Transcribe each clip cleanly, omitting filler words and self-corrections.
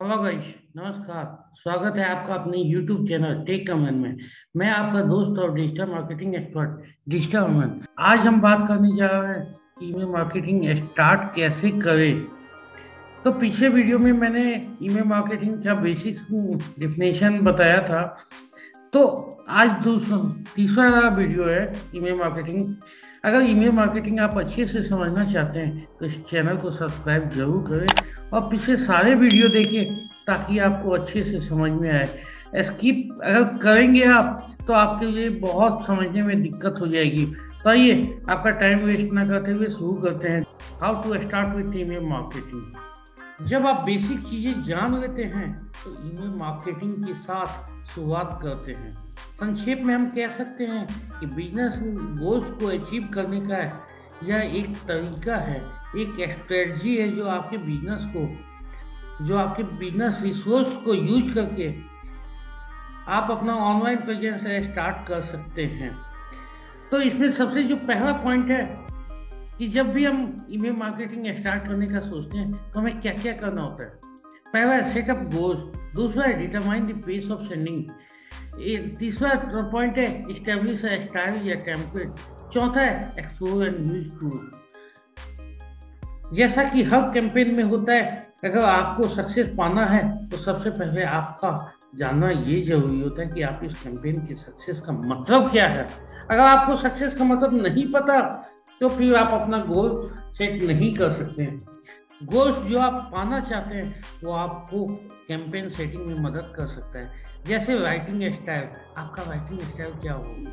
Hello guys, नमस्कार। स्वागत है आपका अपने YouTube चैनल टेक कमेंट में। मैं आपका दोस्त और डिजिटल मार्केटिंग एक्सपर्ट डिजिटल अमन। आज हम बात करने जा रहे हैं कि ईमेल मार्केटिंग स्टार्ट कैसे करें। तो पिछले वीडियो में मैंने ईमेल मार्केटिंग का बेसिक डिफिनेशन बताया था। तो आज तीसरा वीडियो है ईमेल मार्केटिंग। अगर ईमेल मार्केटिंग आप अच्छे से समझना चाहते हैं तो इस चैनल को सब्सक्राइब जरूर करें और पिछले सारे वीडियो देखें ताकि आपको अच्छे से समझ में आए। स्किप अगर करेंगे आप तो आपके लिए बहुत समझने में दिक्कत हो जाएगी। तो आइए आपका टाइम वेस्ट ना करते हुए शुरू करते हैं। How to start with email marketing. जब आप बेसिक चीज़ें जान लेते हैं तो ईमेल मार्केटिंग के साथ शुरुआत करते हैं। संक्षेप में हम कह सकते हैं कि बिजनेस गोल्स को अचीव करने का यह एक तरीका है, एक स्ट्रेटजी है जो आपके बिजनेस रिसोर्स को यूज करके आप अपना ऑनलाइन प्रेजेंस स्टार्ट कर सकते हैं। तो इसमें सबसे जो पहला पॉइंट है कि जब भी हम ईमेल मार्केटिंग स्टार्ट करने का सोचते हैं तो हमें क्या क्या करना होता है। पहला है सेटअप गोल्स, दूसरा है determine the pace of sending, तीसरा पॉइंट है एस्टैब्लिश अ स्टाइल या टेम्पलेट, चौथा है एक्सप्लोर एंड यूज टूल। जैसा कि हर कैंपेन में होता है, अगर आपको सक्सेस पाना है तो सबसे पहले आपका जानना ये जरूरी होता है कि आप इस कैंपेन के सक्सेस का मतलब क्या है। अगर आपको सक्सेस का मतलब नहीं पता तो फिर आप अपना गोल सेट नहीं कर सकते हैं। गोल्स जो आप पाना चाहते हैं वो आपको कैंपेन सेटिंग में मदद कर सकता है। जैसे राइटिंग स्टाइल, आपका राइटिंग स्टाइल क्या होगा।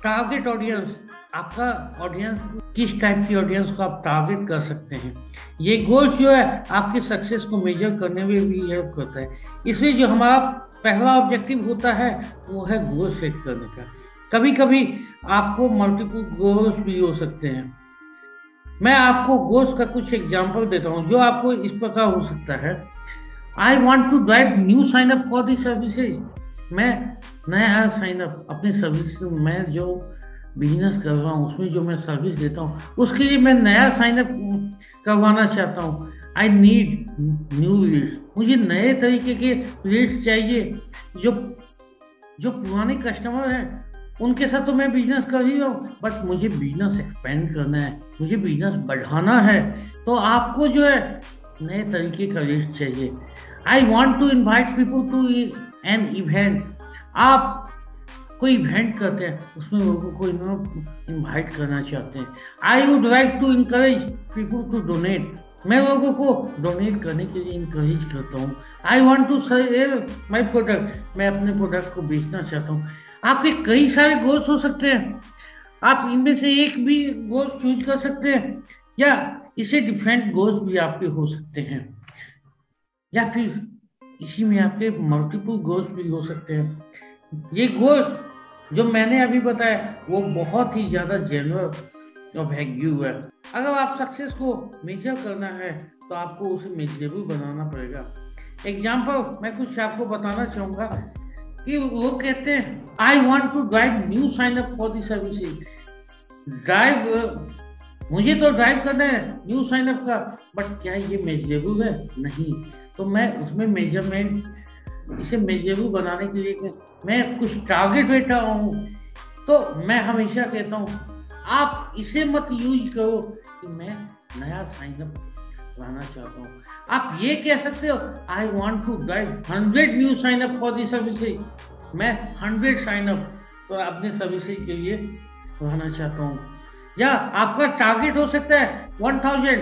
टारगेट ऑडियंस, आपका ऑडियंस किस टाइप की ऑडियंस को आप टारगेट कर सकते हैं। ये गोल्स जो है आपके सक्सेस को मेजर करने में भी हेल्प करता है। इसलिए जो हमारा पहला ऑब्जेक्टिव होता है वो है गोल सेट करने का। कभी कभी आपको मल्टीपल गोल्स भी हो सकते हैं। मैं आपको गोल्स का कुछ एग्जाम्पल देता हूँ जो आपको इस प्रकार हो सकता है। I want to drive new sign up for the services. मैं नया साइन अप अपने सर्विस में जो बिजनेस कर रहा हूँ उसमें जो मैं सर्विस देता हूँ उसके लिए मैं नया साइन अप करवाना चाहता हूँ। आई नीड न्यू लीड्स, मुझे नए तरीके के लीड्स चाहिए। जो पुराने कस्टमर हैं उनके साथ तो मैं बिजनेस कर ही रहा हूँ, बट मुझे बिजनेस एक्सपेंड करना है, मुझे बिजनेस बढ़ाना है। तो आपको जो है नए तरीके का लिस्ट चाहिए। I want to invite people to an event. आप कोई इवेंट करते हैं उसमें लोगों को इन्वाइट करना चाहते हैं। I would like to encourage people to donate. मैं लोगों को डोनेट करने के लिए इनकरेज करता हूँ। I want to sell my product, मैं अपने प्रोडक्ट को बेचना चाहता हूँ। आपके कई सारे गोल्स हो सकते हैं, आप इनमें से एक भी गोल चूज कर सकते हैं या इससे डिफरेंट गोल्स भी आपके हो सकते हैं, या फिर इसी में आपके मल्टीपल गोल्स भी हो सकते हैं। ये गोल्स जो मैंने अभी बताया वो बहुत ही ज़्यादा जनरल और वैग्यू है। अगर आप सक्सेस को मेजर करना है तो आपको उसे मेजरेबल बनाना पड़ेगा। एग्जाम्पल मैं कुछ आपको बताना चाहूँगा कि वो कहते हैं I want to drive new sign up for the services. मुझे तो ड्राइव करना है न्यू साइन अप का, बट क्या ये मेजरेबल है? नहीं। तो मैं उसमें इसे मेजरेबल बनाने के लिए मैं कुछ टारगेट बैठा हूँ। तो मैं हमेशा कहता हूँ आप इसे मत यूज करो कि मैं नया साइन अप लाना चाहता हूँ। आप ये कह सकते हो I want to drive 100 new sign up for the services. मैं 100 साइन अप तो अपने सर्विसेज के लिए लाना चाहता हूँ। या आपका टारगेट हो सकता है 1000,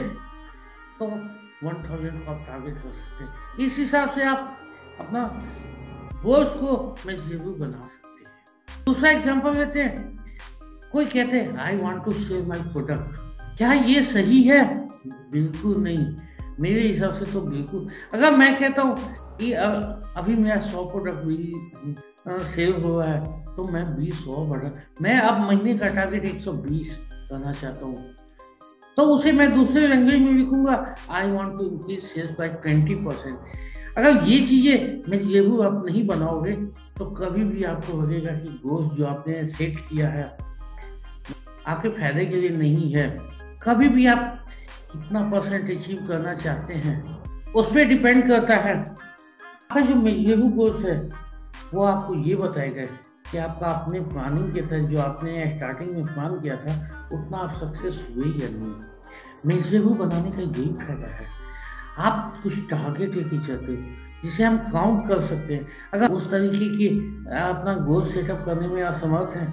तो 1000 को आप टारगेट कर सकते हैं। इस हिसाब से आप अपना गोल्स को मेजरेबल बना सकते हैं। दूसरा एग्जांपल लेते हैं। कोई कहते हैं I want to sell my product. क्या ये सही है? बिल्कुल नहीं, मेरे हिसाब से तो बिल्कुल। अगर मैं कहता हूँ कि अभी मेरा 100 प्रोडक्ट भी सेल हुआ है तो मैं 20-100 बढ़ा, मैं अब महीने का टारगेट 120 करना चाहता हूँ, तो उसे मैं दूसरे लैंग्वेज में लिखूंगा I want to increase sales by 20%। अगर ये चीज़ें मेजरेबल आप नहीं बनाओगे तो कभी भी आपको लगेगा कि गोल्स जो आपने सेट किया है आपके फायदे के लिए नहीं है। कभी भी आप कितना % अचीव करना चाहते हैं उस पर डिपेंड करता है आपका जो मेजरेबल गोल्स है वो आपको ये बताएगा कि आपका अपने प्लानिंग के तहत जो आपने स्टार्टिंग में प्लान किया था उतना आप सक्सेस हुए या नहीं। मेजरेबल बनाने का यही फायदा है। आप कुछ टारगेट लेके चलते हो जिसे हम काउंट कर सकते हैं। अगर उस तरीके की अपना गोल सेटअप करने में असमर्थ हैं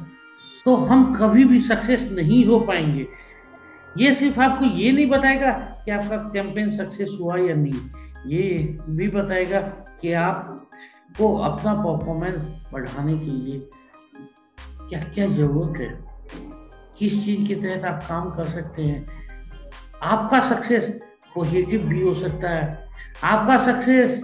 तो हम कभी भी सक्सेस नहीं हो पाएंगे। ये सिर्फ आपको ये नहीं बताएगा कि आपका कैंपेन सक्सेस हुआ या नहीं, ये भी बताएगा कि आपको अपना परफॉर्मेंस बढ़ाने के लिए क्या क्या ज़रूरत है, किस चीज़ के तहत आप काम कर सकते हैं। आपका सक्सेस पॉजिटिव भी हो सकता है, आपका सक्सेस,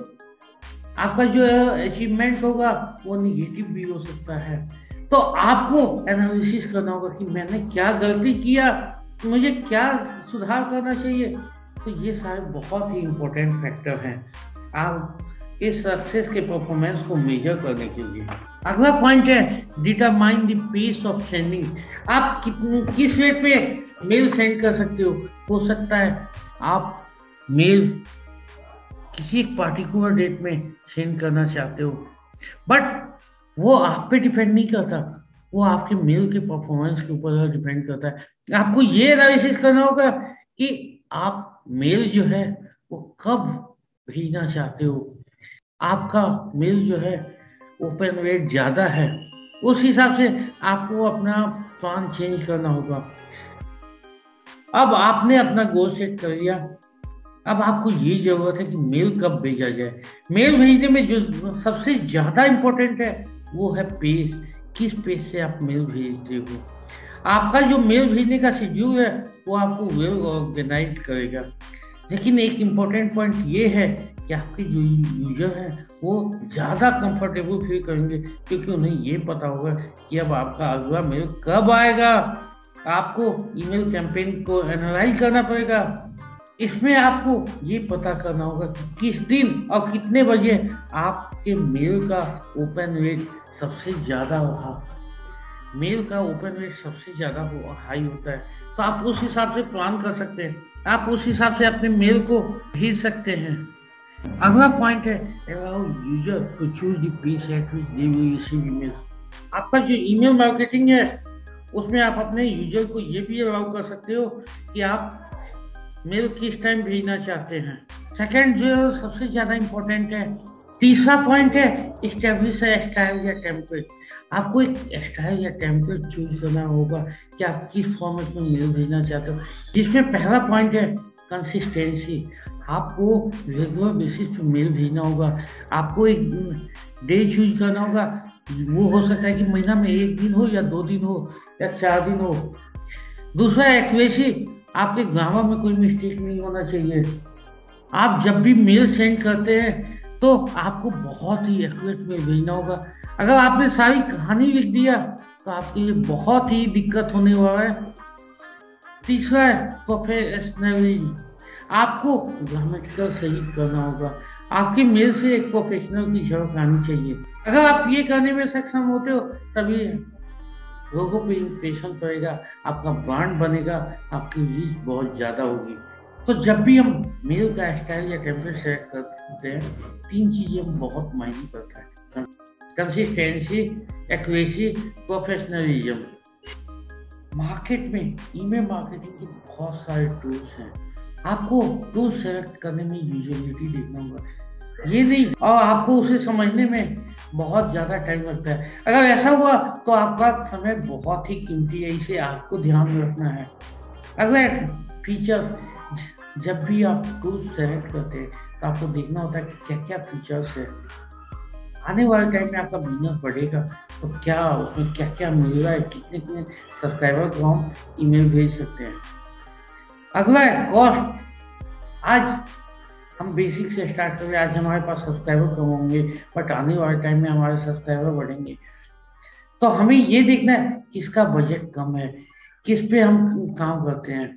आपका जो अचीवमेंट होगा वो निगेटिव भी हो सकता है। तो आपको एनालिसिस करना होगा कि मैंने क्या गलती किया, मुझे क्या सुधार करना चाहिए। तो ये सारे बहुत ही इम्पोर्टेंट फैक्टर हैं आप इस सक्सेस के परफॉर्मेंस को मेजर करने के लिए। अगला पॉइंट है determine the pace of sending. आप किस रेट पे मेल सेंड कर सकते हो सकता है आप मेल किसी एक पार्टिकुलर डेट में सेंड करना चाहते हो, बट वो आप पे डिपेंड नहीं करता, वो आपके मेल के परफॉर्मेंस के ऊपर डिपेंड करता है। आपको ये एनालिसिस करना होगा कि आप मेल जो है वो कब भेजना चाहते हो। आपका मेल जो है ओपन रेट ज़्यादा है, उस हिसाब से आपको अपना प्लान चेंज करना होगा। अब आपने अपना गोल सेट कर लिया, अब आपको ये जरूरत है कि मेल कब भेजा जाए। मेल भेजने में जो सबसे ज़्यादा इम्पोर्टेंट है वो है पेस, किस पेस से आप मेल भेजते हो। आपका जो मेल भेजने का शेड्यूल है वो आपको वेल ऑर्गेनाइज करेगा। लेकिन एक इम्पोर्टेंट पॉइंट ये है कि आपके जो यूजर हैं वो ज़्यादा कंफर्टेबल फील करेंगे क्योंकि उन्हें ये पता होगा कि अब आपका अगला मेल कब आएगा। आपको ईमेल कैंपेन को एनालाइज करना पड़ेगा। इसमें आपको ये पता करना होगा कि किस दिन और कितने बजे आपके मेल का ओपन रेट सबसे ज़्यादा रहा। मेल का ओपन रेट सबसे ज़्यादा हाई होता है तो आप उस हिसाब से प्लान कर सकते हैं, आप उस हिसाब से अपने मेल को भेज सकते हैं। अगला पॉइंट है allow user to choose the pace at which they will receive email. आपका जो ईमेल मार्केटिंग है उसमें आप अपने यूजर को ये भी अलाउ कर सकते हो कि आप मेल किस टाइम भेजना चाहते हैं। सेकंड जो सबसे ज़्यादा इम्पोर्टेंट है, तीसरा पॉइंट है इस्टेब्लिश स्टाइल या टेम्पलेट। आपको एक स्टाइल या टेम्पलेट चूज करना होगा कि आप किस फॉर्मेट में मेल भेजना चाहते हो, जिसमें पहला पॉइंट है कंसिस्टेंसी। आपको रेगुलर बेसिस पे मेल भेजना होगा। आपको एक डे चूज करना होगा, वो हो सकता है कि महीना में 1 दिन हो या 2 दिन हो या 4 दिन हो। दूसरा एक्यूरेसी, आपके ग्रामर में कोई मिस्टेक नहीं होना चाहिए। आप जब भी मेल सेंड करते हैं तो आपको बहुत ही एक्यूरेट मेल भेजना होगा। अगर आपने सारी कहानी लिख दिया तो आपके लिए बहुत ही दिक्कत होने वाला है। तीसरा है प्रोफेशनलिज्म। आपको ग्रामेटिकल सही करना होगा। आपके मेल से एक प्रोफेशनल की झलक आनी चाहिए। अगर आप ये करने में सक्षम होते हो तभी लोगों पे इम्प्रेशन पड़ेगा, आपका ब्रांड बनेगा, आपकी रीच बहुत ज़्यादा होगी। तो जब भी हम मेल का स्टाइल या टेम्पलेट सेलेक्ट करते हैं 3 चीज़ें बहुत मायने करता है, कंसिस्टेंसी, एक्यूरेसी, प्रोफेशनलिज्म। मार्केट में ईमेल मार्केटिंग के बहुत सारे टूल्स हैं। आपको टूल सेलेक्ट करने में यूजेबिलिटी देखना होगा, ये नहीं, और आपको उसे समझने में बहुत ज़्यादा टाइम लगता है। अगर ऐसा हुआ तो आपका समय बहुत ही कीमती है, इसे आपको ध्यान में रखना है। अगला फीचर्स, जब भी आप टूल सेलेक्ट करते हैं तो आपको देखना होता है कि क्या क्या फीचर्स है। आने वाले टाइम में आपका बिजनेस बढ़ेगा तो क्या उसमें क्या क्या मिल रहा है, कितने कितने सब्सक्राइबर को हम ईमेल भेज सकते हैं। अगला है कॉस्ट। आज हम बेसिक से स्टार्ट करें। आज हमारे पास सब्सक्राइबर कम होंगे बट आने वाले टाइम में हमारे सब्सक्राइबर बढ़ेंगे, तो हमें ये देखना है किसका बजट कम है, किस पे हम काम करते हैं।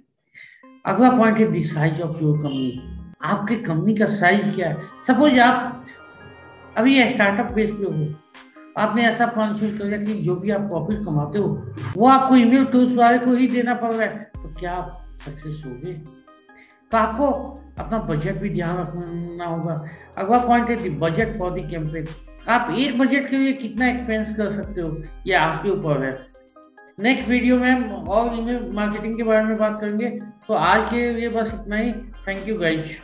अगला पॉइंट है the size of your company. आपके कंपनी का साइज क्या है। सपोज आप अभी ये स्टार्टअप बेस पे हो, आपने ऐसा प्लान शुरू किया कि जो भी आप प्रॉफिट कमाते हो वो आपको ईमेल टूल्स वाले को ही देना पड़ रहा है, तो क्या आप सक्सेस होगे। तो आपको अपना बजट भी ध्यान रखना होगा। अगला पॉइंट है बजट फॉर द कैंपेन। आप एक बजट के लिए कितना एक्सपेंस कर सकते हो, ये आपके ऊपर है। नेक्स्ट वीडियो में हम और ईमेल मार्केटिंग के बारे में बात करेंगे। तो आज के लिए बस इतना ही। Thank you guys.